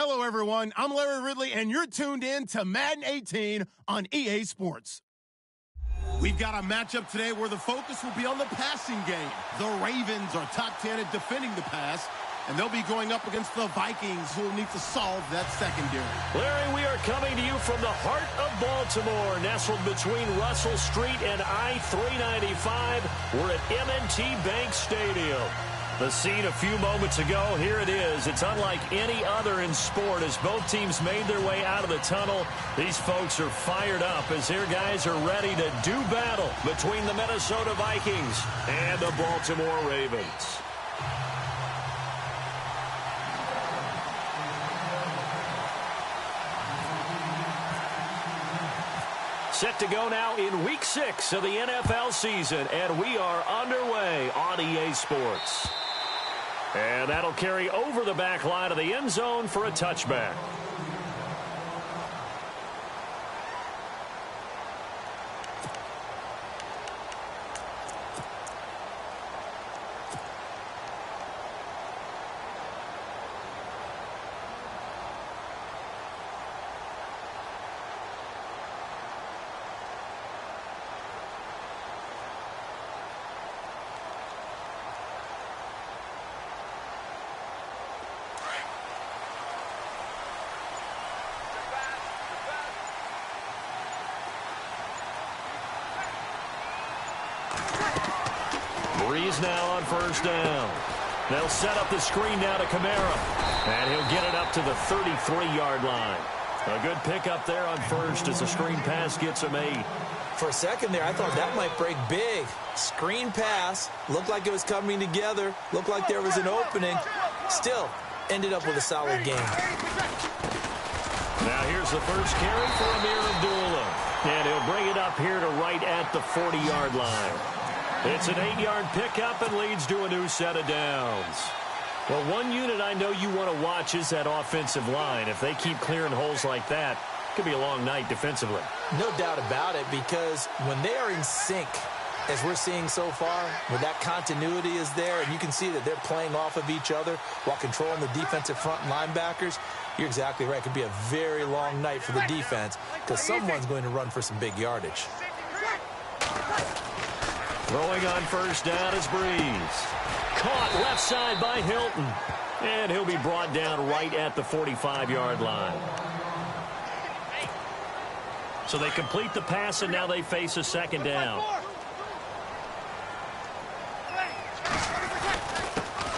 Hello, everyone. I'm Larry Ridley, and you're tuned in to Madden 18 on EA Sports. We've got a matchup today where the focus will be on the passing game. The Ravens are top 10 at defending the pass, and they'll be going up against the Vikings, who will need to solve that secondary. Larry, we are coming to you from the heart of Baltimore, nestled between Russell Street and I-395. We're at M&T Bank Stadium. The scene a few moments ago, here it is. It's unlike any other in sport as both teams made their way out of the tunnel. These folks are fired up as their guys are ready to do battle between the Minnesota Vikings and the Baltimore Ravens. Set to go now in Week 6 of the NFL season, and we are underway on EA Sports. And that'll carry over the back line of the end zone for a touchback. Breeze now on first down. They'll set up the screen now to Kamara. And he'll get it up to the 33-yard line. A good pickup there on first as the screen pass gets him 8. For a second there, I thought that might break big. Screen pass. Looked like it was coming together. Looked like there was an opening. Still, ended up with a solid game. Now here's the first carry for Amir Abdullah. And he'll bring it up here to right at the 40-yard line. It's an 8-yard pickup and leads to a new set of downs. Well, one unit I know you want to watch is that offensive line. If they keep clearing holes like that, it could be a long night defensively. No doubt about it, because when they are in sync, as we're seeing so far, where that continuity is there, and you can see that they're playing off of each other while controlling the defensive front linebackers, you're exactly right. It could be a very long night for the defense because someone's going to run for some big yardage. Throwing on first down is Breeze. Caught left side by Hilton. And he'll be brought down right at the 45-yard line. So they complete the pass, and now they face a second down.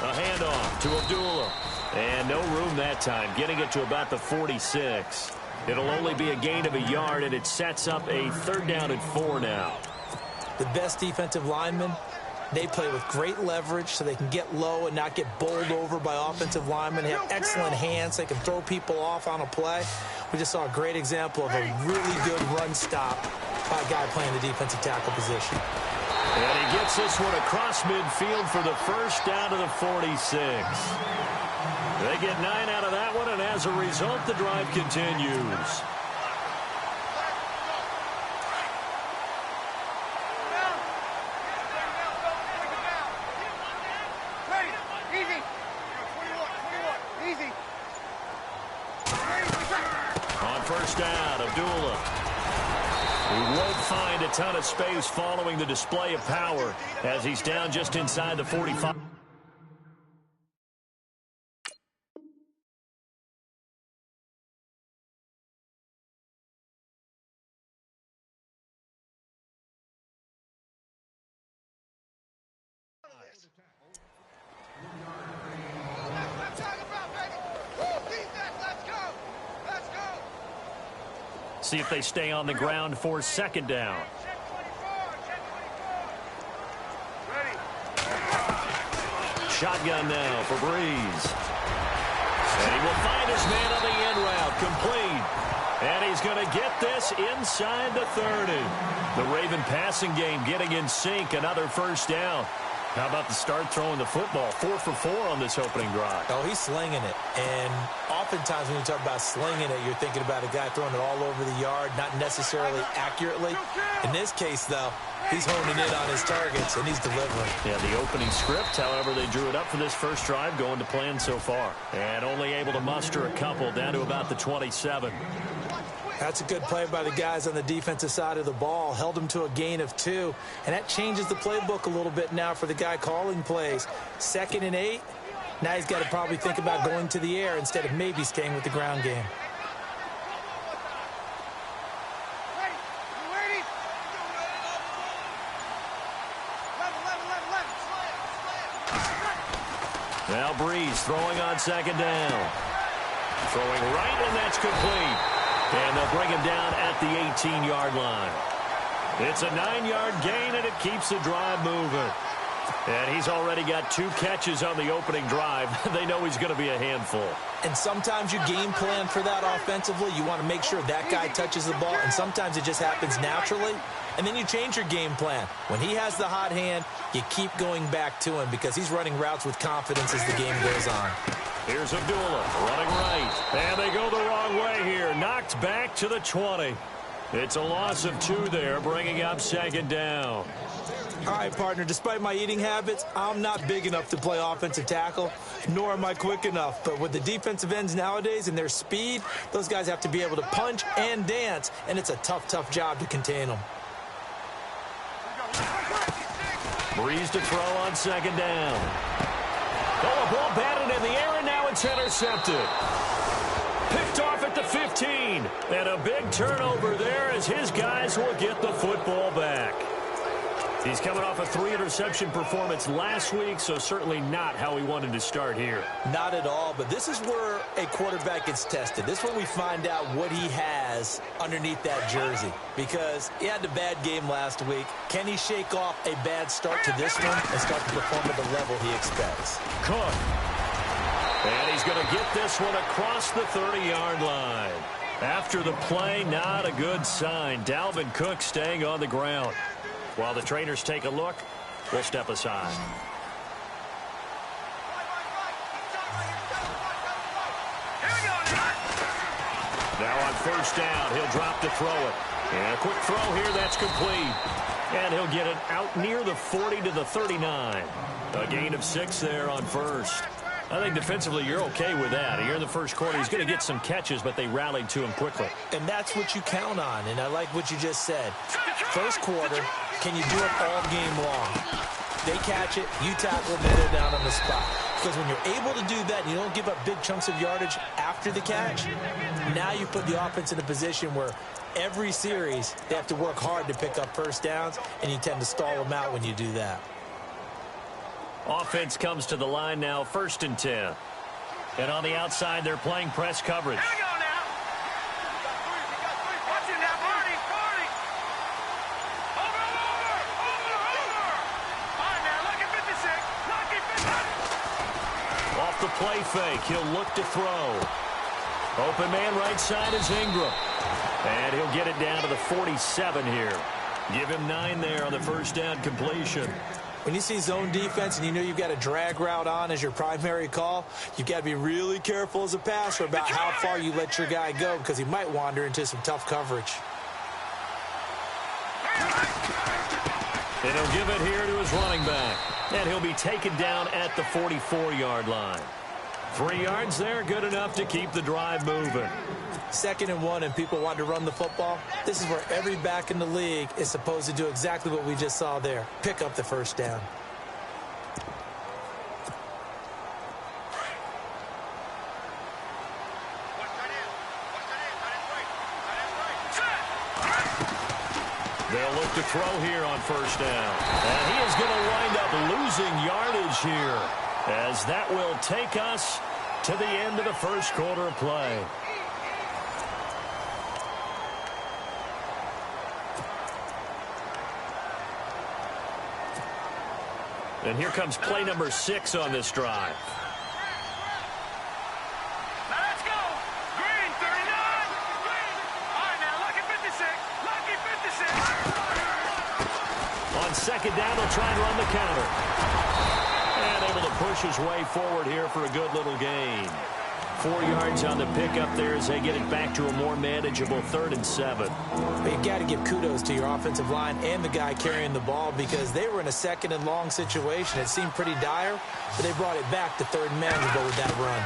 A handoff to Abdullah. And no room that time, getting it to about the 46. It'll only be a gain of a yard, and it sets up a 3rd down and 4 now. The best defensive linemen, they play with great leverage so they can get low and not get bowled over by offensive linemen. They have excellent hands. They can throw people off on a play. We just saw a great example of a really good run stop by a guy playing the defensive tackle position. And he gets this one across midfield for the first down to the 46. They get 9 out of that one, and as a result, the drive continues. First down, Abdullah. He won't find a ton of space following the display of power as he's down just inside the 45. See if they stay on the ground for second down. Shotgun now for Breeze. And he will find his man on the end route, complete. And he's going to get this inside the 30. The Raven passing game getting in sync, another first down. How about the start throwing the football? 4 for 4 on this opening drive. Oh, he's slinging it. And oftentimes when you talk about slinging it, you're thinking about a guy throwing it all over the yard, not necessarily accurately. In this case, though, he's honing in on his targets, and he's delivering. Yeah, the opening script, however, they drew it up for this first drive, going to plan so far. And only able to muster a couple down to about the 27. That's a good play by the guys on the defensive side of the ball. Held them to a gain of 2. And that changes the playbook a little bit now for the guy calling plays. 2nd and 8. Now he's got to probably think about going to the air instead of maybe staying with the ground game. Now Breeze throwing on 2nd down. Throwing right, and that's complete. And they'll bring him down at the 18-yard line. It's a 9-yard gain, and it keeps the drive moving. And he's already got 2 catches on the opening drive. They know he's going to be a handful. And sometimes you game plan for that offensively. You want to make sure that guy touches the ball, and sometimes it just happens naturally. And then you change your game plan. When he has the hot hand, you keep going back to him because he's running routes with confidence as the game goes on. Here's Abdullah running right. And they go the wrong way here. Knocked back to the 20. It's a loss of 2 there, bringing up 2nd down. All right, partner, despite my eating habits, I'm not big enough to play offensive tackle, nor am I quick enough. But with the defensive ends nowadays and their speed, those guys have to be able to punch and dance, and it's a tough, tough job to contain them. Breeze to throw on 2nd down. Oh, a ball batted in the air, and now it's intercepted. Picked off at the 15. And a big turnover there as his guys will get the football back. He's coming off a 3-interception performance last week, so certainly not how he wanted to start here. Not at all, but this is where a quarterback gets tested. This is where we find out what he has underneath that jersey, because he had a bad game last week. Can he shake off a bad start to this one and start to perform at the level he expects? Cook. And he's going to get this one across the 30-yard line. After the play, not a good sign. Dalvin Cook staying on the ground. While the trainers take a look, we'll step aside. Now on 1st down, he'll drop to throw it. And a quick throw here, that's complete. And he'll get it out near the 40 to the 39. A gain of 6 there on 1st. I think defensively you're okay with that. Here in the first quarter, he's going to get some catches, but they rallied to him quickly. And that's what you count on, and I like what you just said. First quarter, can you do it all game long? They catch it, you tackle, they go down on the spot. Because when you're able to do that and you don't give up big chunks of yardage after the catch, now you put the offense in a position where every series they have to work hard to pick up 1st downs, and you tend to stall them out when you do that. Offense comes to the line now, 1st and 10. And on the outside, they're playing press coverage. Here we go now. Watch it now, Party. Over. All right, now, lucky 56. Off the play fake, he'll look to throw. Open man right side is Ingram. And he'll get it down to the 47 here. Give him 9 there on the 1st down completion. When you see zone defense and you know you've got a drag route on as your primary call, you've got to be really careful as a passer about how far you let your guy go, because he might wander into some tough coverage. And he'll give it here to his running back. And he'll be taken down at the 44-yard line. 3 yards there, good enough to keep the drive moving. 2nd and 1 and people want to run the football. This is where every back in the league is supposed to do exactly what we just saw there. Pick up the 1st down. They'll look to throw here on 1st down. And he is going to wind up losing yardage here, as that will take us to the end of the first quarter of play. And here comes play number 6 on this drive. Now let's go. Green, 39. All right, now, lucky 56. On 2nd down, they'll try and run the counter. And able to push his way forward here for a good little gain. 4 yards on the pickup there as they get it back to a more manageable 3rd and 7. But you've got to give kudos to your offensive line and the guy carrying the ball because they were in a 2nd and long situation. It seemed pretty dire, but they brought it back to 3rd and manageable with that run.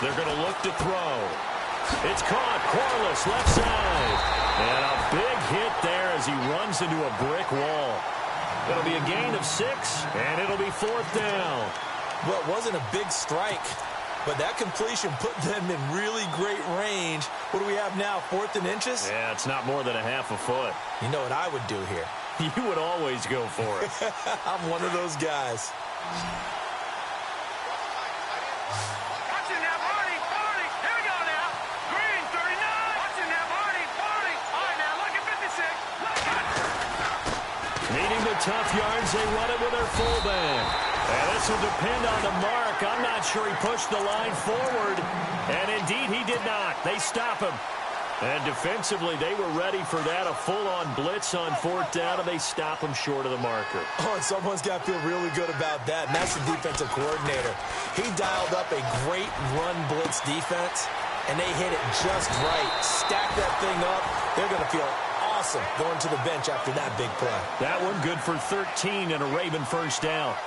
They're going to look to throw. It's caught. Corliss, left side. And a big hit there as he runs into a brick wall. It'll be a gain of 6, and it'll be 4th down. Well, it wasn't a big strike, but that completion put them in really great range. What do we have now, 4th and inches? Yeah, it's not more than a half a foot. You know what I would do here? You would always go for it. I'm one of those guys. Watching now, Barney. Here we go now. Green, 39. Watching now, Barney. All right, now, look at 56. Needing the tough yards, they run it with their fullback. And this will depend on the mark. I'm not sure he pushed the line forward. And indeed, he did not. They stop him. And defensively, they were ready for that. A full-on blitz on 4th down, and they stop him short of the marker. Oh, and someone's got to feel really good about that, and that's the defensive coordinator. He dialed up a great run blitz defense, and they hit it just right. Stack that thing up. They're going to feel awesome going to the bench after that big play. That one good for 13 and a Raven 1st down.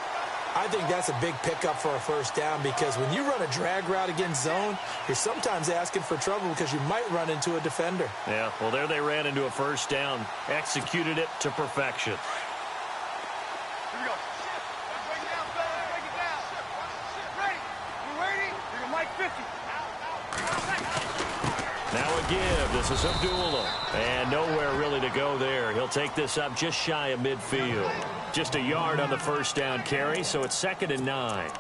I think that's a big pickup for a 1st down because when you run a drag route against zone, you're sometimes asking for trouble because you might run into a defender. Yeah, well, there they ran into a 1st down, executed it to perfection. Here we go. Break it down, fellas. Break it down. Ready. You ready? You're going to Mike 50. Now a give. This is Abdullah. And nowhere really to go there. He'll take this up just shy of midfield. Just a yard on the 1st down carry, so it's 2nd and 9.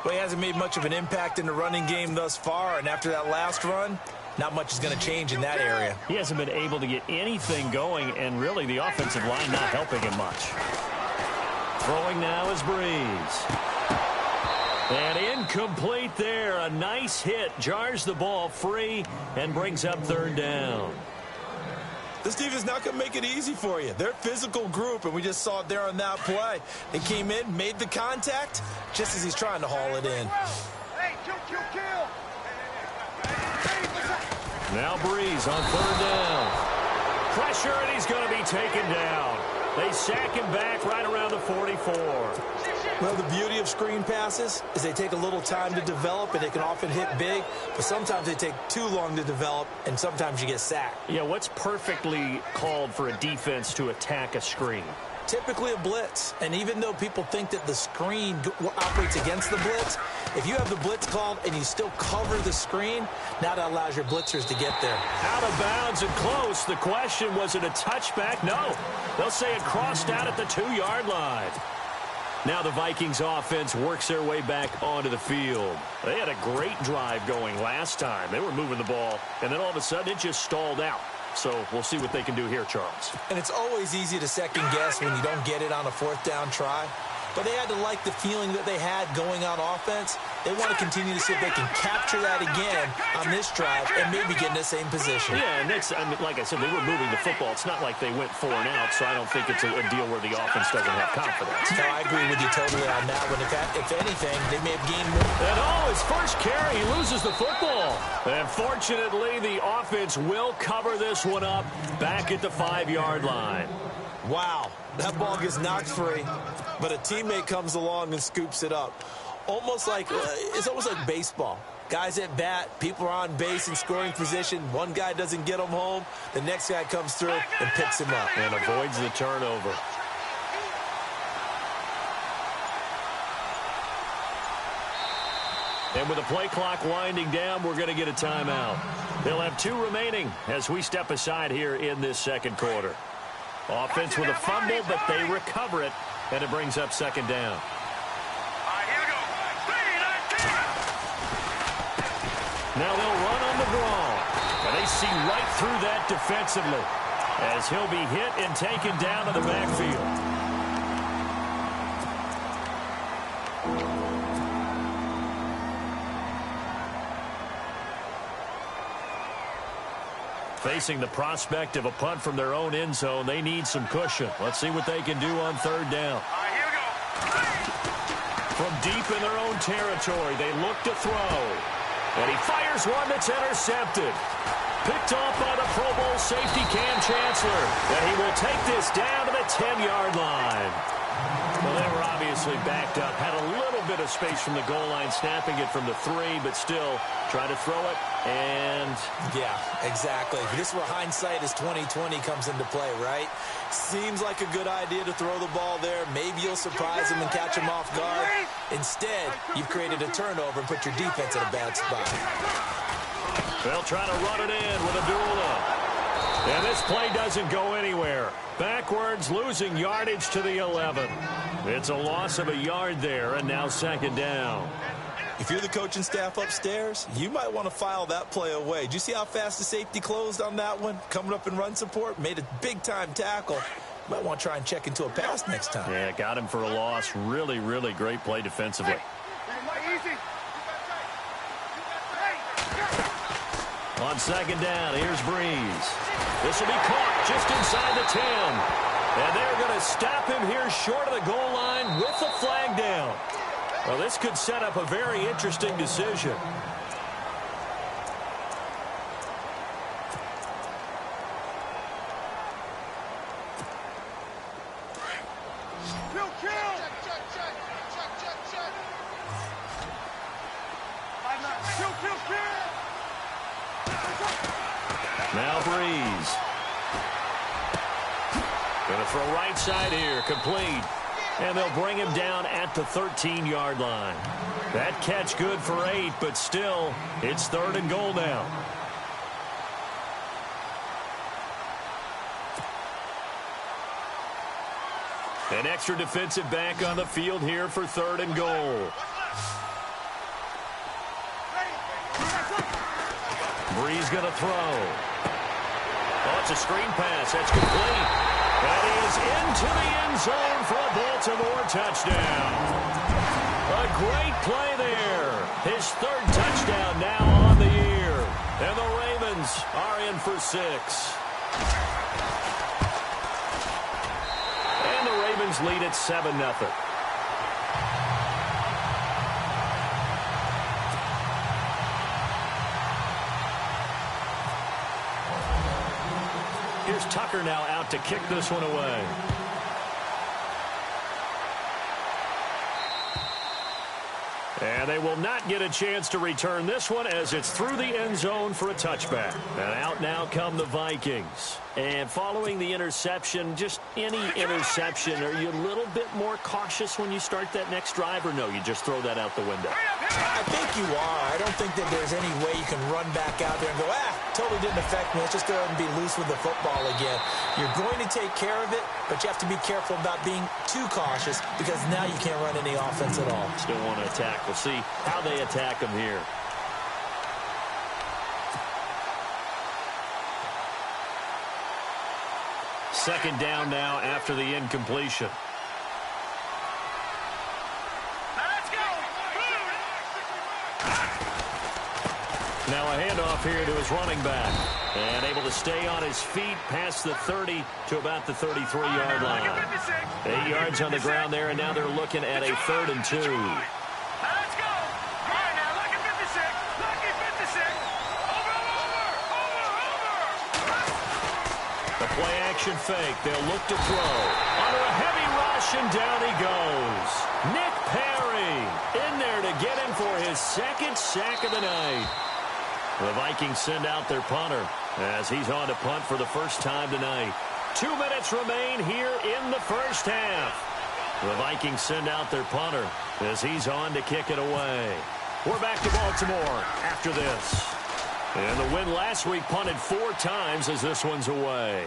Well, he hasn't made much of an impact in the running game thus far, and after that last run, not much is going to change in that area. He hasn't been able to get anything going, and really the offensive line not helping him much. Throwing now is Breeze. And incomplete there. A nice hit. Jars the ball free and brings up 3rd down. This defense not going to make it easy for you. They're a physical group, and we just saw it there on that play. They came in, made the contact, just as he's trying to haul it in. Hey, kill. Now Breeze on 3rd down. Pressure, and he's going to be taken down. They sack him back right around the 44. Well, the beauty of screen passes is they take a little time to develop, and they can often hit big, but sometimes they take too long to develop, and sometimes you get sacked. Yeah, what's perfectly called for a defense to attack a screen? Typically a blitz, and even though people think that the screen operates against the blitz, if you have the blitz called and you still cover the screen, now that allows your blitzers to get there. Out of bounds and close. The question, was it a touchback? No. They'll say it crossed out at the 2-yard line. Now the Vikings offense works their way back onto the field. They had a great drive going last time. They were moving the ball, and then all of a sudden it just stalled out. So we'll see what they can do here, Charles. And it's always easy to second guess when you don't get it on a 4th down try. But they had to like the feeling that they had going on offense. They want to continue to see if they can capture that again on this drive and maybe get in the same position. Yeah, and that's, I mean, like I said, they were moving the football. It's not like they went 4 and out, so I don't think it's a deal where the offense doesn't have confidence. No, I agree with you totally on that one. If anything, they may have gained more. And his first carry, he loses the football. And fortunately, the offense will cover this one up back at the 5-yard line. Wow, that ball gets knocked free, but a teammate comes along and scoops it up. It's almost like baseball. Guys at bat, people are on base in scoring position. One guy doesn't get him home. The next guy comes through and picks him up. And avoids the turnover. And with the play clock winding down, we're going to get a timeout. They'll have 2 remaining as we step aside here in this 2nd quarter. Offense with a fumble, but they recover it, and it brings up 2nd down. All right, here we go. 3, 19. Now they'll run on the draw. And they see right through that defensively as he'll be hit and taken down to the backfield. Facing the prospect of a punt from their own end zone, they need some cushion. Let's see what they can do on 3rd down. All right, here we go. 3. from deep in their own territory. They look to throw. And he fires one that's intercepted. Picked off by the Pro Bowl safety Cam Chancellor. And he will take this down to the 10-yard line. Well, they were obviously backed up. Had a little bit of space from the goal line, snapping it from the 3, but still try to throw it. And yeah, exactly. This is where hindsight is 20/20 comes into play, right? Seems like a good idea to throw the ball there. Maybe you'll surprise him and catch him off guard. Instead, you've created a turnover and put your defense in a bad spot. They'll try to run it in with Abdullah. And this play doesn't go anywhere. Backwards, losing yardage to the 11. It's a loss of a yard there, and now second down. If you're the coaching staff upstairs, you might want to file that play away. Did you see how fast the safety closed on that one? Coming up in run support, made a big-time tackle. Might want to try and check into a pass next time. Yeah, got him for a loss. Really, really great play defensively. On second down, here's Breeze. This will be caught just inside the 10. And they're going to stop him here short of the goal line with the flag down. Well, this could set up a very interesting decision. Now Breeze. Going to throw right side here, complete. And they'll bring him down at the 13-yard line. That catch good for 8, but still, it's 3rd and goal now. An extra defensive back on the field here for 3rd and goal. Breeze going to throw. Oh, it's a screen pass. That's complete. And he is into the end zone for a Baltimore touchdown. A great play there. His 3rd touchdown now on the year. And the Ravens are in for 6. And the Ravens lead at 7-0. Here's Tucker now out to kick this one away. And they will not get a chance to return this one as it's through the end zone for a touchback. And out now come the Vikings. And following the interception, just any interception, are you a little bit more cautious when you start that next drive, or no, you just throw that out the window? I think you are. I don't think that there's any way you can run back out there and go, totally didn't affect me. Let's just go ahead and be loose with the football again. You're going to take care of it, but you have to be careful about being too cautious because now you can't run any offense at all. Still want to attack. We'll see how they attack them here. Second down now after the incompletion. Now a handoff here to his running back. And able to stay on his feet past the 30 to about the 33-yard line. 8 yards on the ground there, and now they're looking at a 3rd and 2. Let's go. All right, now, lucky 56. Lucky 56. Over. The play action fake. They'll look to throw. Under a heavy rush, and down he goes. Nick Perry in there to get him for his 2nd sack of the night. The Vikings send out their punter as he's on to punt for the first time tonight. 2 minutes remain here in the first half. The Vikings send out their punter as he's on to kick it away. We're back to Baltimore after this. And the win last week punted 4 times as this one's away.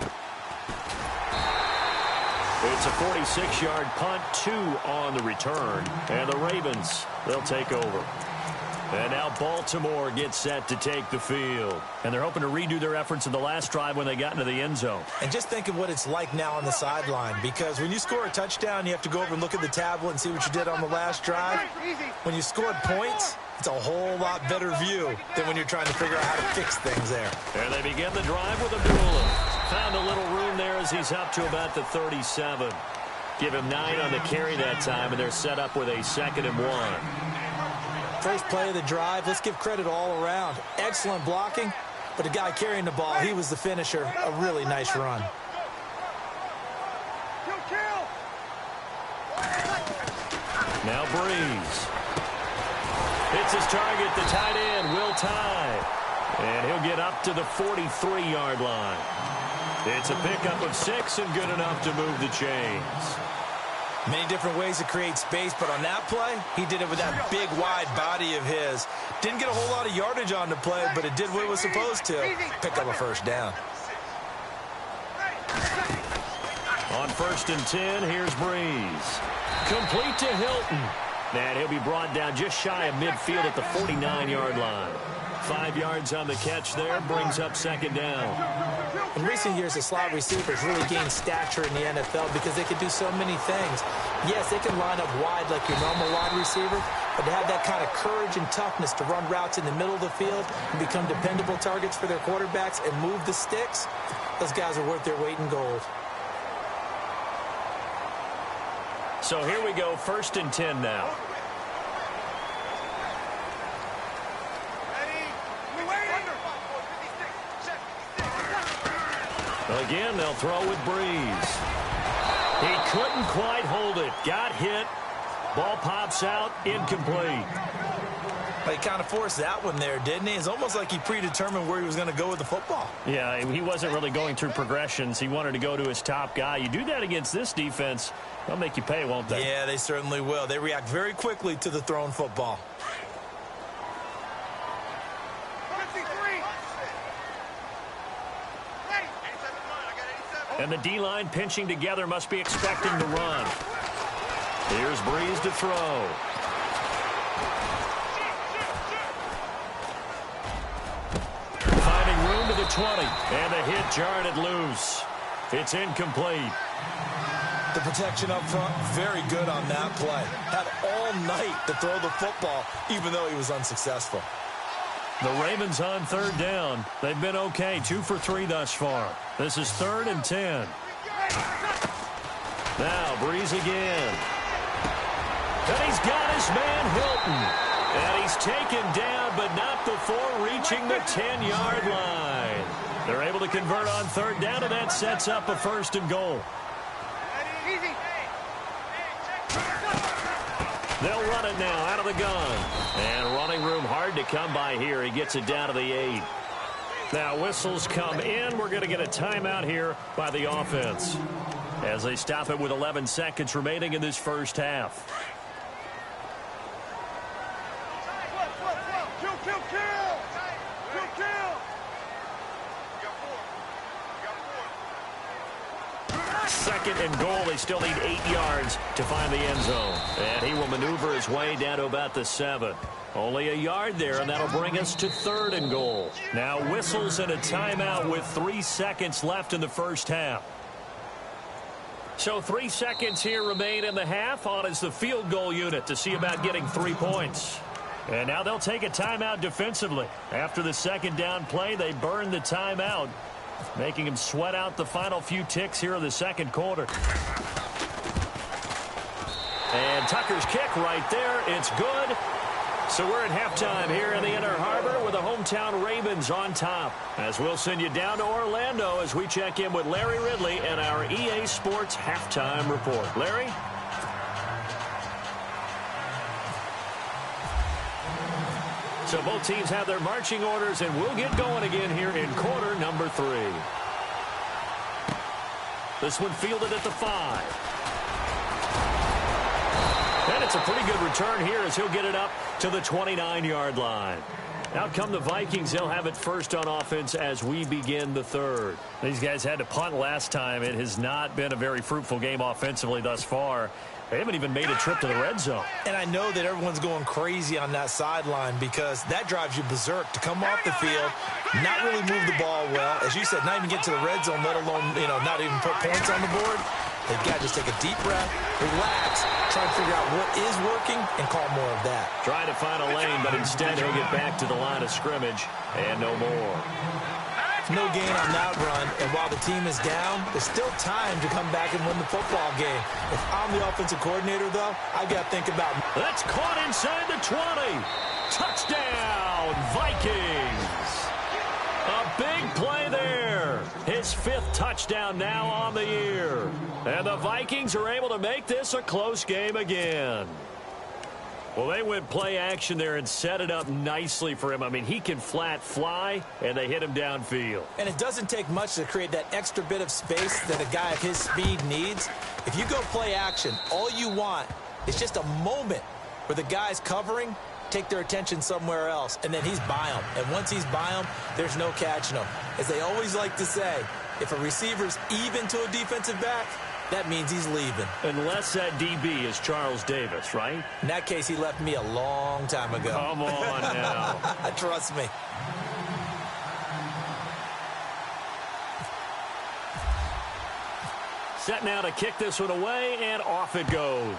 It's a 46-yard punt, 2 on the return. And the Ravens, they'll take over. And now Baltimore gets set to take the field. And they're hoping to redo their efforts in the last drive when they got into the end zone. And just think of what it's like now on the sideline, because when you score a touchdown, you have to go over and look at the tablet and see what you did on the last drive. When you scored points, it's a whole lot better view than when you're trying to figure out how to fix things there. And they begin the drive with Abdullah. Found a little room there as he's up to about the 37. Give him 9 on the carry that time, and they're set up with a 2nd and 1. First play of the drive, let's give credit all around. Excellent blocking, but the guy carrying the ball, he was the finisher. A really nice run. Now Breeze. Hits his target, the tight end, Will Tye. And he'll get up to the 43-yard line. It's a pickup of 6 and good enough to move the chains. Many different ways to create space, but on that play, he did it with that big, wide body of his. Didn't get a whole lot of yardage on the play, but it did what it was supposed to. Pick up a first down. On 1st and 10, here's Breeze. Complete to Hilton. And he'll be brought down just shy of midfield at the 49-yard line. 5 yards on the catch there, brings up 2nd down. In recent years, the slot receivers really gained stature in the NFL because they can do so many things. Yes, they can line up wide like your normal wide receiver, but to have that kind of courage and toughness to run routes in the middle of the field and become dependable targets for their quarterbacks and move the sticks, those guys are worth their weight in gold. So here we go, 1st and 10 now. Again, they'll throw with Breeze. He couldn't quite hold it. Got hit. Ball pops out. Incomplete. He kind of forced that one there, didn't he? It's almost like he predetermined where he was going to go with the football. Yeah, he wasn't really going through progressions. He wanted to go to his top guy. You do that against this defense, they'll make you pay, won't they? Yeah, they certainly will. They react very quickly to the thrown football. And the D-line pinching together must be expecting to run. Here's Breeze to throw. Finding room to the 20. And the hit jarred it loose. It's incomplete. The protection up front, very good on that play. Had all night to throw the football, even though he was unsuccessful. The Ravens on 3rd down. They've been okay, 2 for 3 thus far. This is 3rd and 10. Now Breeze again. And he's got his man Hilton. And he's taken down, but not before reaching the 10-yard line. They're able to convert on 3rd down, and that sets up a 1st and goal. They'll run it now out of the gun. And running room hard to come by here. He gets it down to the 8. Now whistles come in. We're going to get a timeout here by the offense as they stop it with 11 seconds remaining in this first half. Second and goal. They still need 8 yards to find the end zone. And he will maneuver his way down to about the 7. Only a yard there, and that'll bring us to 3rd and goal. Now whistles and a timeout with 3 seconds left in the first half. So 3 seconds here remain in the half. On is the field goal unit to see about getting 3 points. And now they'll take a timeout defensively. After the 2nd down play, they burn the timeout, making him sweat out the final few ticks here in the 2nd quarter. And Tucker's kick right there. It's good. So we're at halftime here in the Inner Harbor with the hometown Ravens on top. As we'll send you down to Orlando as we check in with Larry Ridley and our EA Sports Halftime Report. Larry? So both teams have their marching orders, and we'll get going again here in quarter number 3. This one fielded at the 5. And it's a pretty good return here as he'll get it up to the 29-yard line. Out come the Vikings. They'll have it first on offense as we begin the 3rd. These guys had to punt last time. It has not been a very fruitful game offensively thus far. They haven't even made a trip to the red zone. And I know that everyone's going crazy on that sideline because that drives you berserk to come off the field, not really move the ball well. As you said, not even get to the red zone, let alone, not even put points on the board. They've got to just take a deep breath, relax, try to figure out what is working, and call more of that. Trying to find a lane, but instead he'll get back to the line of scrimmage and no more. No gain on that run, and while the team is down, there's still time to come back and win the football game. If I'm the offensive coordinator, though, I've got to think about... That's caught inside the 20. Touchdown, Vikings. A big play there. His 5th touchdown now on the year. And the Vikings are able to make this a close game again. Well, they went play action there and set it up nicely for him. I mean, he can flat fly, and they hit him downfield. And it doesn't take much to create that extra bit of space that a guy of his speed needs. If you go play action, all you want is just a moment where the guy's covering, take their attention somewhere else, and then he's by him. And once he's by him, there's no catching him. As they always like to say, if a receiver's even to a defensive back, that means he's leaving. Unless that DB is Charles Davis, right? In that case, he left me a long time ago. Come on now. Trust me. Set now to kick this one away, and off it goes.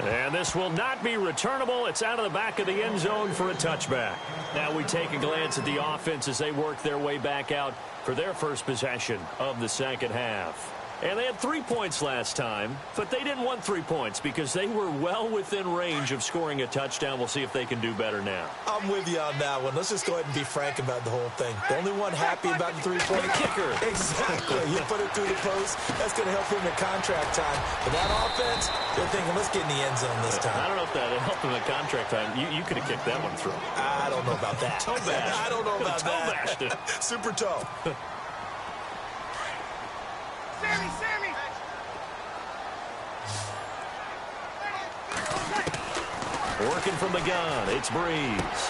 And this will not be returnable. It's out of the back of the end zone for a touchback. Now we take a glance at the offense as they work their way back out for their first possession of the second half. And they had 3 points last time, but they didn't want 3 points because they were well within range of scoring a touchdown. We'll see if they can do better now. I'm with you on that one. Let's just go ahead and be frank about the whole thing. The only one happy about the three-point kicker. Exactly. You put it through the post. That's going to help him in contract time. But that offense, they're thinking, let's get in the end zone this time. I don't know if that helped him in contract time. You could have kicked that one through. I don't know about that. Toe bash. I don't know about toe that. Bashed it. Super toe. Sammy! Working from the gun, it's Breeze.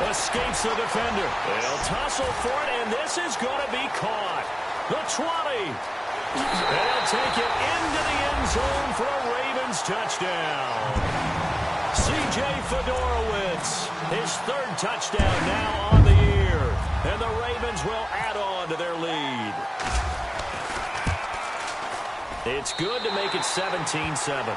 Escapes the defender. They'll tussle for it, and this is going to be caught. The 20. They'll take it into the end zone for a Ravens touchdown. C.J. Fedorowicz, his 3rd touchdown now on the year. And the Ravens will add on to their lead. It's good to make it 17-7.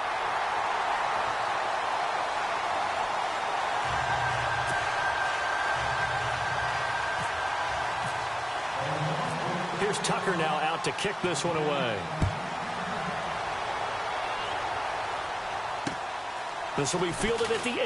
Here's Tucker now out to kick this one away. This will be fielded at the 8.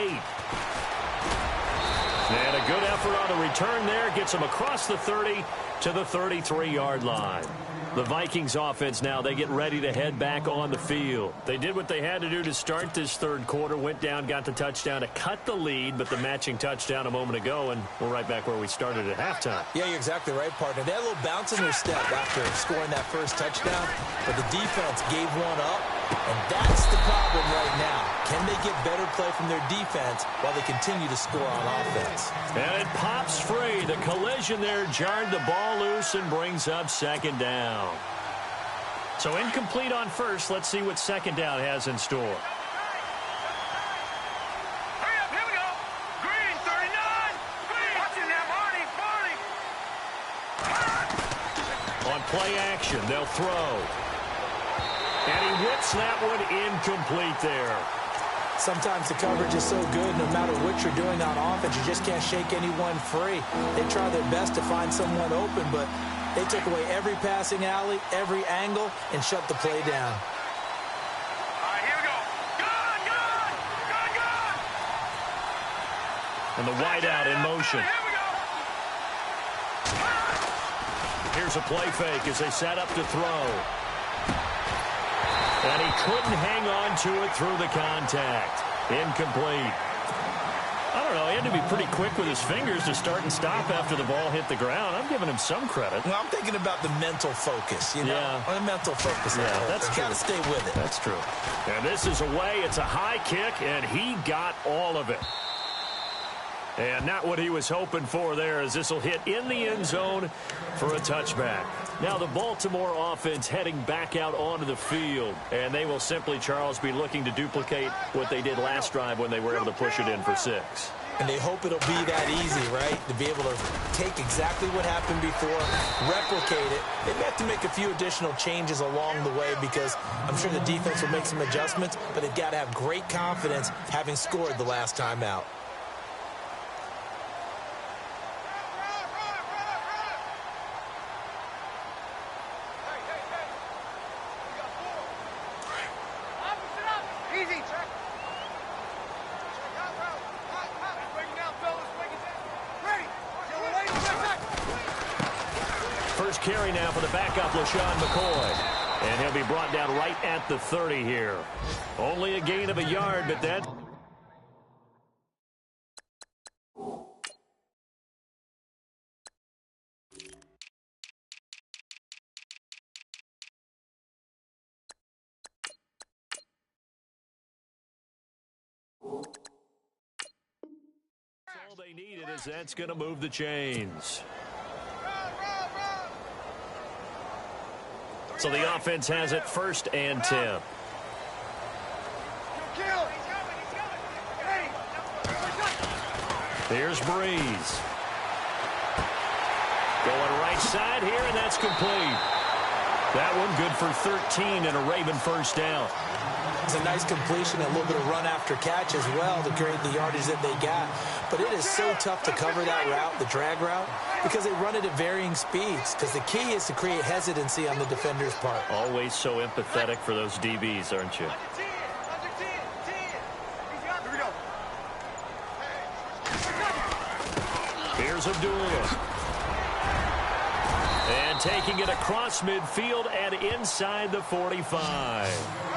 And a good effort on the return there. Gets him across the 30 to the 33-yard line. The Vikings offense now, they get ready to head back on the field. They did what they had to do to start this 3rd quarter, went down, got the touchdown to cut the lead, but the matching touchdown a moment ago, and we're right back where we started at halftime. Yeah, you're exactly right, partner. They had a little bounce in their step after scoring that first touchdown, but the defense gave one up, and that's the problem right now. Can they get better play from their defense while they continue to score on offense? And it pops free. The collision there jarred the ball loose and brings up 2nd down. So incomplete on first. Let's see what 2nd down has in store. Hurry up, here we go. Green, 39. Green. Watching that, Marty. On play action, they'll throw. And he whips that one incomplete there. Sometimes the coverage is so good, no matter what you're doing on offense, you just can't shake anyone free. They try their best to find someone open, but they took away every passing alley, every angle, and shut the play down. All right, here we go. Gun! And the wideout in motion. Here we go. Here's a play fake as they set up to throw. And he couldn't hang on to it through the contact. Incomplete. I don't know. He had to be pretty quick with his fingers to start and stop after the ball hit the ground. I'm giving him some credit. Well, I'm thinking about the mental focus, you know? Yeah. The mental focus. Yeah, that's true. Got to stay with it. That's true. And this is away. It's a high kick, and he got all of it. And not what he was hoping for there, as this will hit in the end zone for a touchback. Now the Baltimore offense heading back out onto the field. And they will simply, Charles, be looking to duplicate what they did last drive when they were able to push it in for 6. And they hope it'll be that easy, right? To be able to take exactly what happened before, replicate it. They may have to make a few additional changes along the way because I'm sure the defense will make some adjustments, but they've got to have great confidence having scored the last time out. carry now for the backup, LaShawn McCoy. And he'll be brought down right at the 30 here. Only a gain of a yard, but that... All they needed is that's going to move the chains. So the offense has it 1st and 10. Here's Breeze. Going right side here, and that's complete. That one good for 13 and a Raven first down. It's a nice completion, a little bit of run after catch as well to create the yardage that they got. But it is so tough to cover that route, the drag route, because they run it at varying speeds. Because the key is to create hesitancy on the defender's part. Always so empathetic for those DBs, aren't you? Here's Abdullah. And taking it across midfield and inside the 45.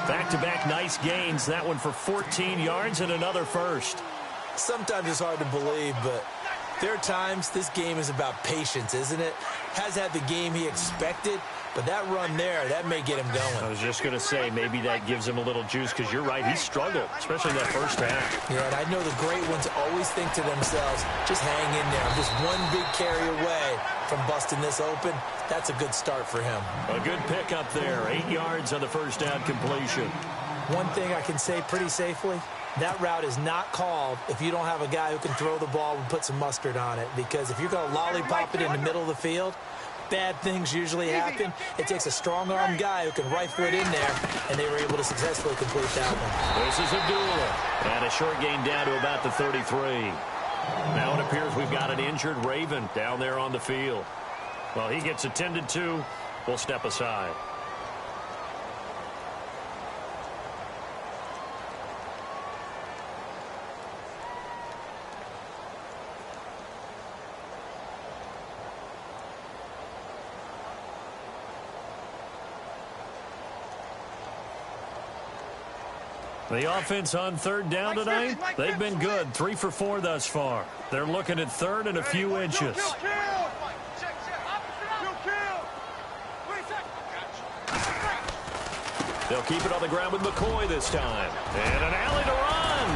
Back-to-back nice gains. That one for 14 yards and another first. Sometimes it's hard to believe, but there are times this game is about patience, isn't it? Has had the game he expected, but that run there, that may get him going. I was just going to say, maybe that gives him a little juice, because you're right, he struggled, especially in that first half. Yeah, and I know the great ones always think to themselves, just hang in there. I'm just one big carry away from busting this open. That's a good start for him. A good pickup there, 8 yards on the first down completion. One thing I can say pretty safely, that route is not called if you don't have a guy who can throw the ball and put some mustard on it. Because if you're going to lollipop it in the middle of the field, bad things usually happen. It takes a strong-arm guy who can rifle it in there, and they were able to successfully complete that one. This is Abdullah. And a short gain down to about the 33. Now it appears we've got an injured Raven down there on the field. Well, he gets attended to. We'll step aside. The offense on 3rd down tonight, they've been good. 3 for 4 thus far. They're looking at 3rd and a few inches. They'll keep it on the ground with McCoy this time. And an alley to run.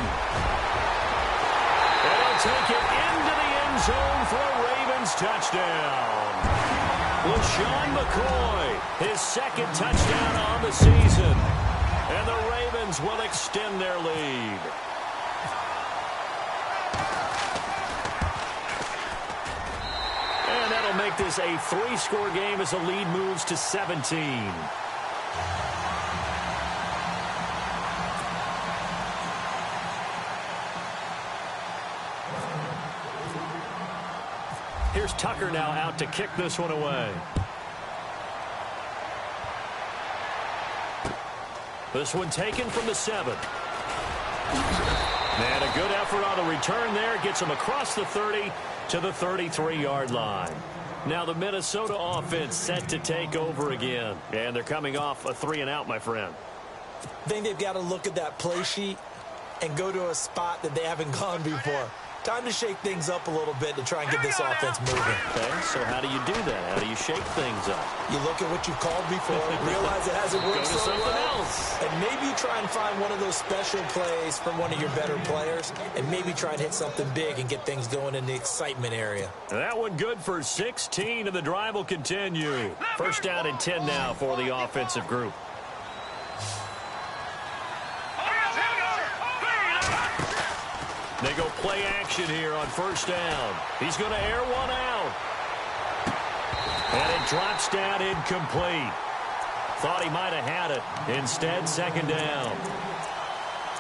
And he'll take it into the end zone for a Ravens touchdown. LaShawn McCoy, his 2nd touchdown on the season. And the Ravens will extend their lead. And that'll make this a 3-score game as the lead moves to 17. Here's Tucker now out to kick this one away. This one taken from the 7. And a good effort on the return there. Gets him across the 30 to the 33-yard line. Now the Minnesota offense set to take over again. And they're coming off a 3-and-out, my friend. I think they've got to look at that play sheet and go to a spot that they haven't gone before. Time to shake things up a little bit to try and get this offense moving. Okay, so how do you do that? How do you shake things up? You look at what you've called before, realize it hasn't worked so well, else. and maybe try and find one of those special plays from one of your better players, and maybe try and hit something big and get things going in the excitement area. That one good for 16, and the drive will continue. 1st down and 10 now for the offensive group. They go play action here on 1st down. He's going to air one out. And it drops down incomplete. Thought he might have had it. Instead, 2nd down.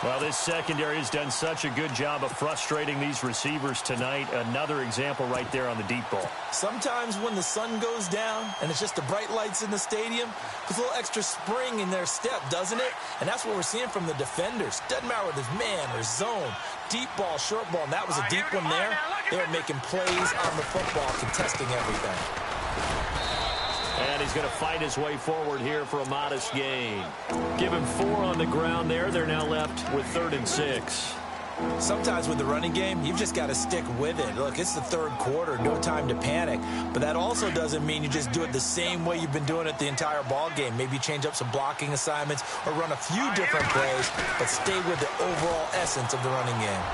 Well, this secondary has done such a good job of frustrating these receivers tonight. Another example right there on the deep ball. Sometimes when the sun goes down and it's just the bright lights in the stadium, there's a little extra spring in their step, doesn't it? And that's what we're seeing from the defenders. Doesn't matter whether it's man or zone, deep ball, short ball, and that was a deep one there. They were making plays on the football, contesting everything. And he's going to fight his way forward here for a modest gain. Give him 4 on the ground there. They're now left with 3rd and 6. Sometimes with the running game, you've just got to stick with it. Look, it's the 3rd quarter, no time to panic. But that also doesn't mean you just do it the same way you've been doing it the entire ball game. Maybe change up some blocking assignments or run a few different plays, but stay with the overall essence of the running game.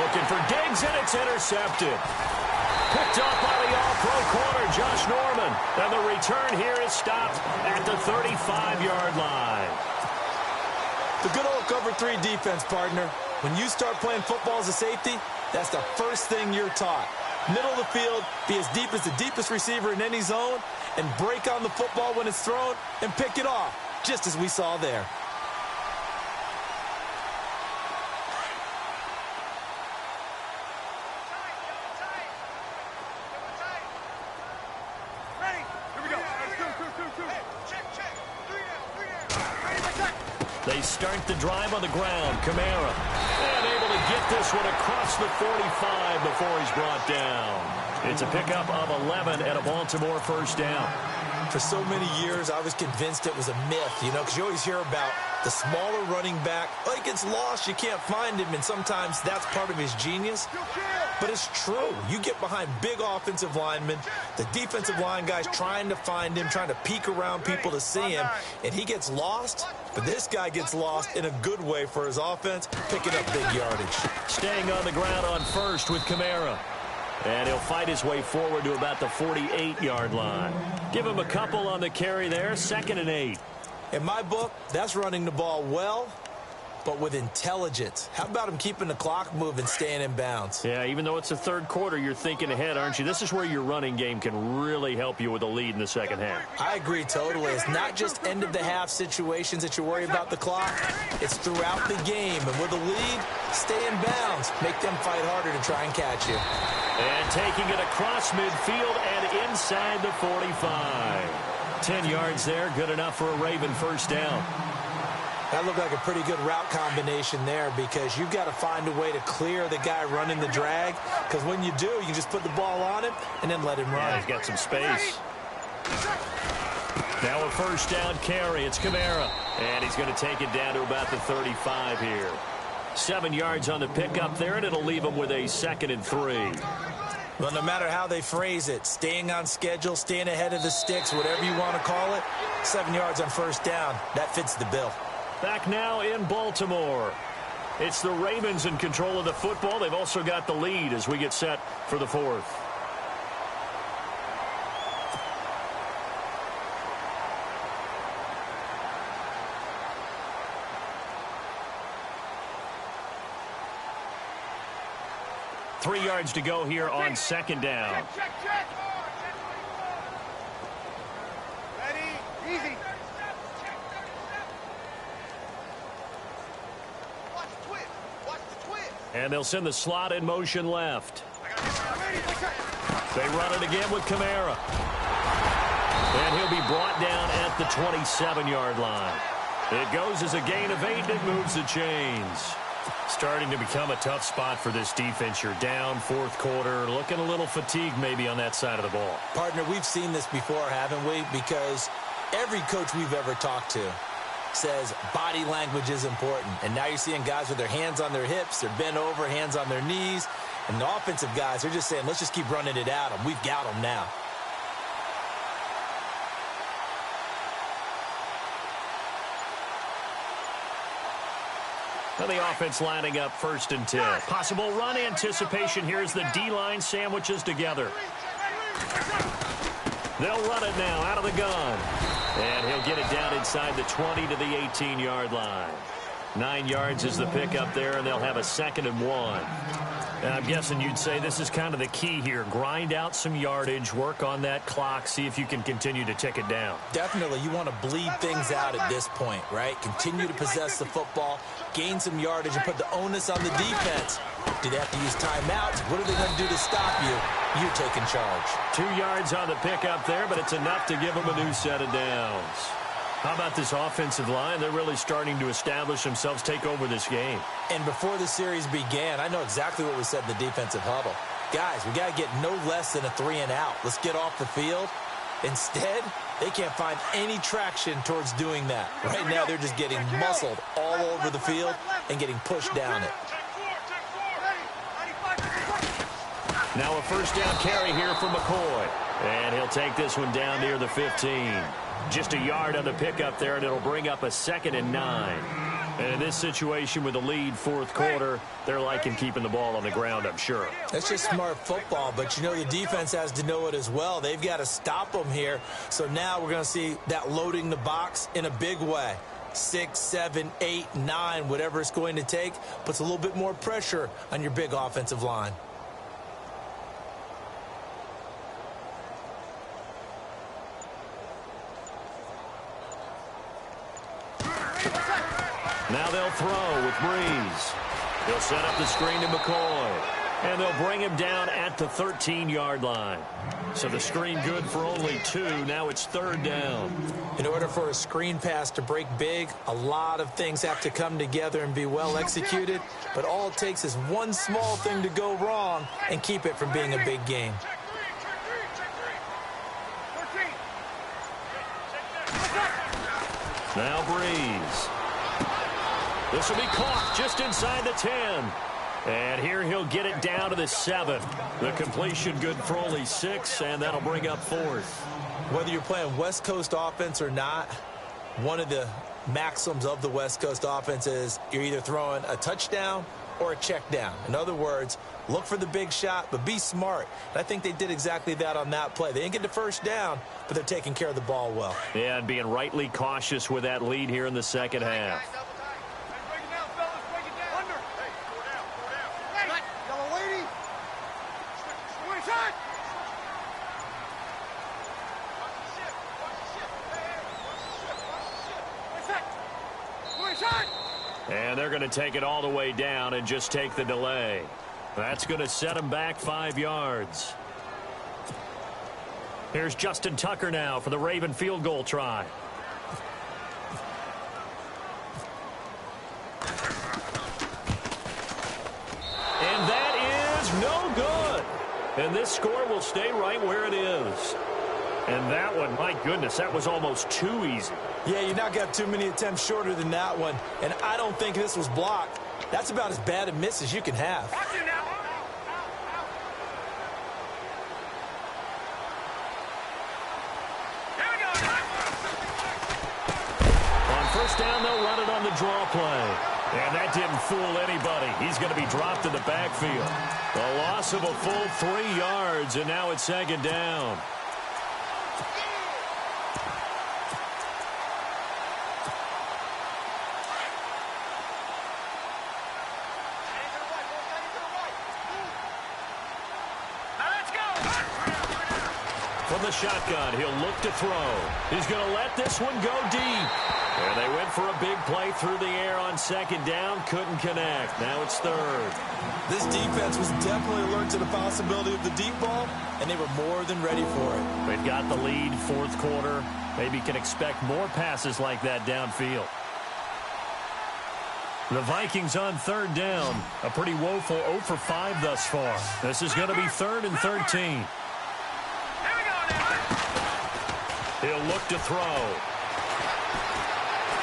Looking for Diggs, and it's intercepted. Picked up by the all-pro corner, Josh Norman. And the return here is stopped at the 35-yard line. The good old cover 3 defense, partner. When you start playing football as a safety, that's the first thing you're taught. Middle of the field, be as deep as the deepest receiver in any zone, and break on the football when it's thrown and pick it off, just as we saw there. They start the drive on the ground. Kamara. And able to get this one across the 45 before he's brought down. It's a pickup of 11 and a Baltimore first down. For so many years, I was convinced it was a myth, because you always hear about the smaller running back. Oh, he gets lost, you can't find him, and sometimes that's part of his genius. But it's true. You get behind big offensive linemen, the defensive line guys trying to find him, trying to peek around people to see him, and he gets lost. But this guy gets lost in a good way for his offense, picking up big yardage. Staying on the ground on first with Kamara. And he'll fight his way forward to about the 48-yard line. Give him a couple on the carry there, 2nd and 8. In my book, that's running the ball well, but with intelligence. How about him keeping the clock moving, staying in bounds? Yeah, even though it's the 3rd quarter, you're thinking ahead, aren't you? This is where your running game can really help you with a lead in the 2nd half. I agree totally. It's not just end-of-the-half situations that you worry about the clock. It's throughout the game. And with a lead, stay in bounds. Make them fight harder to try and catch you. And taking it across midfield and inside the 45. 10 yards there, good enough for a Raven first down. That looked like a pretty good route combination there because you've got to find a way to clear the guy running the drag, because when you do, you can just put the ball on him and then let him run. Yeah, he's got some space. Now a first down carry. It's Kamara. And he's going to take it down to about the 35 here. 7 yards on the pickup there, and it'll leave him with a 2nd and 3. Well, no matter how they phrase it, staying on schedule, staying ahead of the sticks, whatever you want to call it, 7 yards on first down, that fits the bill. Back now in Baltimore. It's the Ravens in control of the football. They've also got the lead as we get set for the 4th. Three yards to go here on 2nd down. Check. Ready? Easy. Watch the twist. Watch the twist. And they'll send the slot in motion left. They run it again with Kamara. And he'll be brought down at the 27-yard line. It goes as a gain of 8, and it moves the chains. Starting to become a tough spot for this defense. You're down 4th quarter, looking a little fatigued maybe on that side of the ball. Partner, we've seen this before, haven't we? Because every coach we've ever talked to says body language is important. And now you're seeing guys with their hands on their hips, they're bent over, hands on their knees. And the offensive guys are just saying, let's just keep running it at them. We've got them now. Well, the offense lining up 1st and 10. Possible run anticipation. Here's the D-line sandwiches together. They'll run it now out of the gun. And he'll get it down inside the 20 to the 18-yard line. 9 yards is the pickup there, and they'll have a 2nd and 1. And I'm guessing you'd say this is kind of the key here. Grind out some yardage, work on that clock, see if you can continue to tick it down. Definitely. You want to bleed things out at this point, right? Continue to possess the football, gain some yardage, and put the onus on the defense. Do they have to use timeouts? What are they going to do to stop you? You're taking charge. 2 yards on the pickup there, but it's enough to give them a new set of downs. How about this offensive line? They're really starting to establish themselves, take over this game. And before the series began, I know exactly what was said in the defensive huddle. Guys, we got to get no less than a 3 and out. Let's get off the field Instead, they can't find any traction towards doing that. Right now, they're just getting muscled all over the field and getting pushed down it. Now a first down carry here for McCoy. And he'll take this one down near the 15. Just a yard on the pickup there, and it'll bring up a 2nd and 9. And in this situation with the lead fourth quarter, they're liking keeping the ball on the ground, I'm sure. That's just smart football, but you know the defense has to know it as well. They've got to stop them here. So now we're going to see that loading the box in a big way. 6, 7, 8, 9, whatever it's going to take, puts a little bit more pressure on your big offensive line. Now they'll throw with Breeze. They'll set up the screen to McCoy. And they'll bring him down at the 13-yard line. So the screen good for only 2. Now it's 3rd down. In order for a screen pass to break big, a lot of things have to come together and be well executed. But all it takes is one small thing to go wrong and keep it from being a big game. Now Breeze. This will be caught just inside the 10. And here he'll get it down to the 7. The completion good for only 6, and that'll bring up 4th. Whether you're playing West Coast offense or not, one of the maxims of the West Coast offense is you're either throwing a touchdown or a check down. In other words, look for the big shot, but be smart. And I think they did exactly that on that play. They didn't get the first down, but they're taking care of the ball well. Yeah, and being rightly cautious with that lead here in the second half. And they're going to take it all the way down and just take the delay. That's going to set them back 5 yards. Here's Justin Tucker now for the Raven field goal try. And that is no good. And this score will stay right where it is. And that one, my goodness, that was almost too easy. Yeah, you're not got too many attempts shorter than that one. And I don't think this was blocked. That's about as bad a miss as you can have. On first down, they'll run it on the draw play. And that didn't fool anybody. He's going to be dropped in the backfield. A loss of a full 3 yards, and now it's 2nd down. From the shotgun, he'll look to throw. He's going to let this one go deep. And they went for a big play through the air on 2nd down. Couldn't connect. Now it's 3rd. This defense was definitely alert to the possibility of the deep ball, and they were more than ready for it. They've got the lead, fourth quarter. Maybe can expect more passes like that downfield. The Vikings on 3rd down. A pretty woeful 0 for 5 thus far. This is going to be 3rd and 13. He'll look to throw.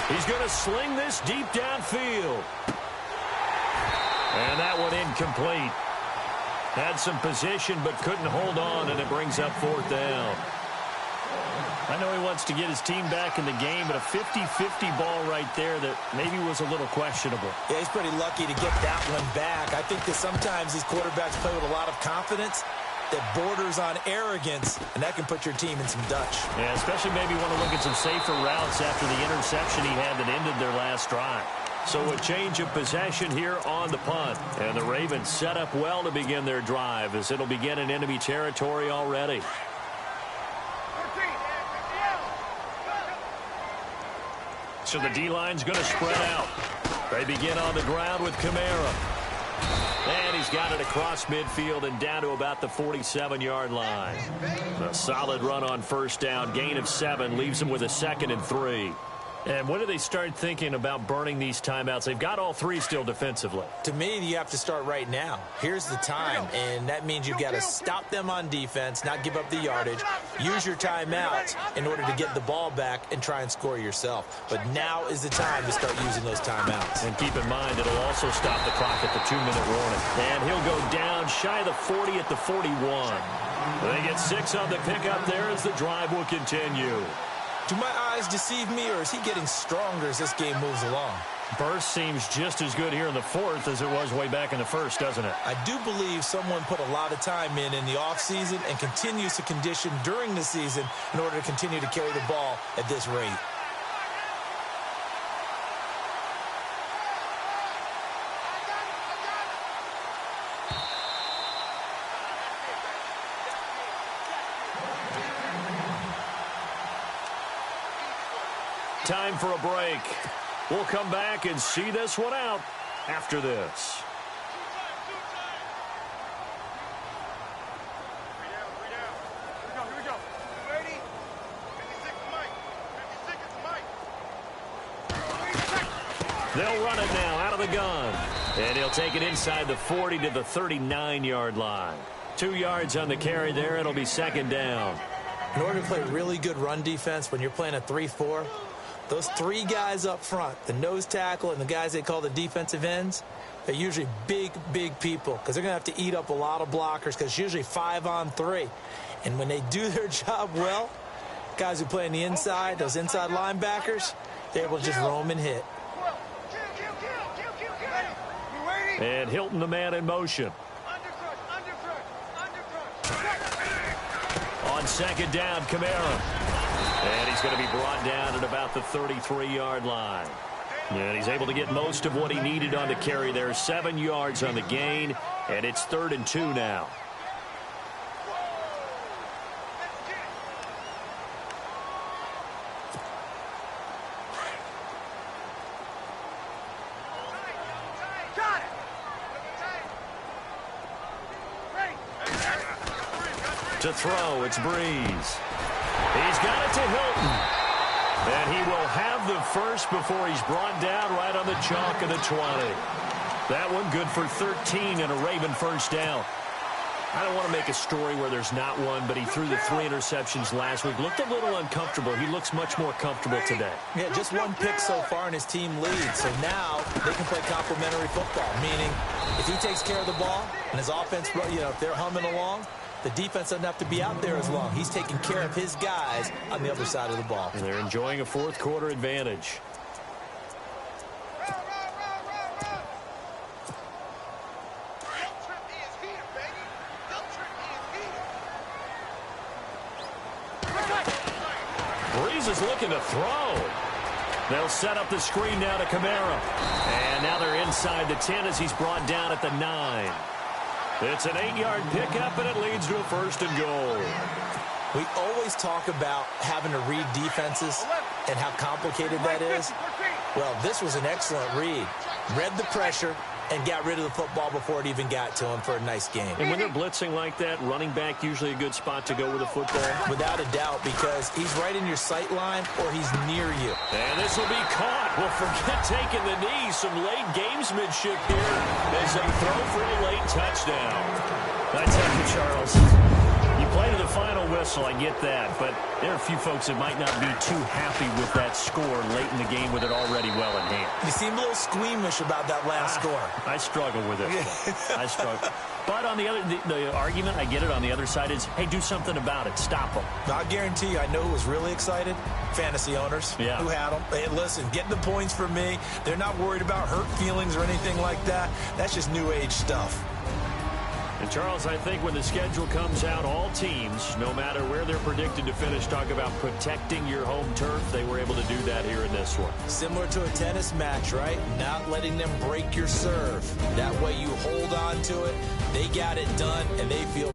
He's going to sling this deep downfield. And that one incomplete. Had some position but couldn't hold on, and it brings up 4th down. I know he wants to get his team back in the game, but a 50-50 ball right there that maybe was a little questionable. Yeah, he's pretty lucky to get that one back. I think that sometimes these quarterbacks play with a lot of confidence that borders on arrogance, and that can put your team in some Dutch. Yeah, especially maybe want to look at some safer routes after the interception he had that ended their last drive. So a change of possession here on the punt. And the Ravens set up well to begin their drive as it'll begin in enemy territory already. So the D-line's going to spread out. They begin on the ground with Kamara. And he's got it across midfield and down to about the 47-yard line. A solid run on first down. Gain of 7 leaves him with a 2nd and 3. And when do they start thinking about burning these timeouts? They've got all three still defensively. To me, you have to start right now. Here's the time, and that means you've got to stop them on defense, not give up the yardage, use your timeouts in order to get the ball back and try and score yourself. But now is the time to start using those timeouts. And keep in mind, it'll also stop the clock at the 2-minute warning. And he'll go down shy of the 40 at the 41. They get 6 on the pickup there as the drive will continue. Do my eyes deceive me, or is he getting stronger as this game moves along? Burst seems just as good here in the fourth as it was way back in the first, doesn't it? I do believe someone put a lot of time in the offseason and continues to condition during the season in order to continue to carry the ball at this rate. Time for a break. We'll come back and see this one out after this. Here we go. Ready? 56 Mike. They'll run it now out of the gun. And he'll take it inside the 40 to the 39-yard line. 2 yards on the carry there. It'll be second down. In order to play really good run defense when you're playing a 3-4, those 3 guys up front, the nose tackle and the guys they call the defensive ends, they're usually big, big people because they're going to have to eat up a lot of blockers because it's usually 5-on-3. And when they do their job well, guys who play on the inside, those inside linebackers, they're able to just roam and hit. And Hilton, the man in motion. On second down, Kamara. And he's going to be brought down at about the 33-yard line. And he's able to get most of what he needed on the carry there. 7 yards on the gain, and it's 3rd and 2 now. To throw, it's Breeze. He's got it to Hilton. And he will have the first before he's brought down right on the chalk of the 20. That one good for 13 and a Raven first down. I don't want to make a story where there's not one, but he threw the 3 interceptions last week. Looked a little uncomfortable. He looks much more comfortable today. Yeah, just 1 pick so far and his team leads. So now they can play complementary football, meaning if he takes care of the ball and his offense, if they're humming along, the defense doesn't have to be out there as long. He's taking care of his guys on the other side of the ball. And they're enjoying a fourth quarter advantage. Breeze is looking to throw. They'll set up the screen now to Kamara. And now they're inside the 10 as he's brought down at the 9. It's an 8-yard pickup, and it leads to a 1st and goal. We always talk about having to read defenses and how complicated that is. Well, this was an excellent read. Read the pressure and got rid of the football before it even got to him for a nice game. And when they're blitzing like that, running back usually a good spot to go with the football? Without a doubt, because he's right in your sight line or he's near you. And this will be caught. Well, forget taking the knee. Some late gamesmanship here as they throw for a late touchdown. I tell you, Charles, you play to the final whistle, I get that, but there are a few folks that might not be too happy with that score late in the game with it already well in hand. You seem a little squeamish about that last score. I struggle with it. I struggle. But on the other, the argument, I get it, on the other side is, hey, do something about it. Stop them. I guarantee you, I know who was really excited. Fantasy owners who had them. Hey, listen, getting the points for me. They're not worried about hurt feelings or anything like that. That's just new age stuff. And, Charles, I think when the schedule comes out, all teams, no matter where they're predicted to finish, talk about protecting your home turf. They were able to do that here in this one. Similar to a tennis match, right? Not letting them break your serve. That way you hold on to it. They got it done, and they feel